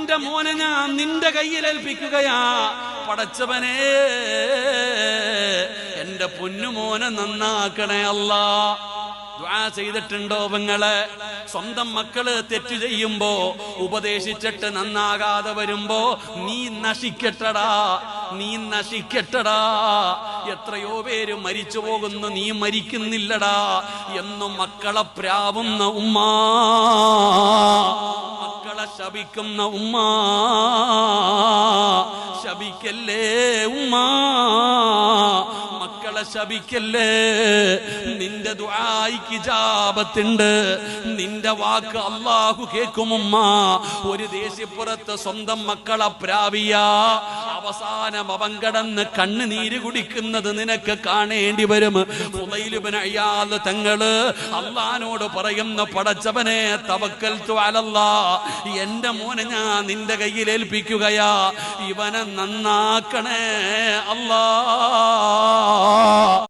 എന്റെ മോനെ ഞാൻ നിന്റെ കയ്യിൽ ഏൽപ്പിക്കുകയാ. പടച്ചവനെ, എന്റെ പൊന്നുമോനെ നന്നാക്കണേ അല്ലാ. ദുആ ചെയ്തിട്ടുണ്ടോ പെങ്ങളെ? സ്വന്തം മക്കള് തെറ്റു ചെയ്യുമ്പോ ഉപദേശിച്ചിട്ട് നന്നാകാതെ വരുമ്പോ നീ നശിക്കട്ടടാ, നീ നശിക്കട്ടടാ, എത്രയോ പേര് മരിച്ചു പോകുന്നു, നീ മരിക്കുന്നില്ലടാ എന്നും മക്കളെ പ്രാവുന്ന ഉമ്മ, മക്കളെ ശപിക്കുന്ന ഉമ്മ, ശപിക്കല്ലേ ഉമ്മ, മക്കളെ ശപിക്കല്ലേ. നിന്റെ ദുആയിക്ക് ഇജാബത്തുണ്ട്, നിന്റെ വാക്ക് അല്ലാഹു കേൾക്കും ഉമ്മ. ഒരു ദേശിപ്പുറത്ത് സ്വന്തം മക്കളെ പ്രാവിയ അവസാനം അവൻ കടന്ന് കണ്ണുനീര് കുടിക്കുന്നത് നിനക്ക് കാണേണ്ടി വരും. ഫുളൈൽ ഇബ്നു ഇയാദ് തങ്ങള് അല്ലാഹുവോട് പറയുന്ന, പടച്ചവനെ തവക്കൽതു അലല്ലാഹ്, എന്റെ മോനെ ഞാൻ നിന്റെ കയ്യിൽ ഏൽപ്പിക്കുകയാ, ഇവനെ നന്നാക്കണേ അല്ലാഹ്.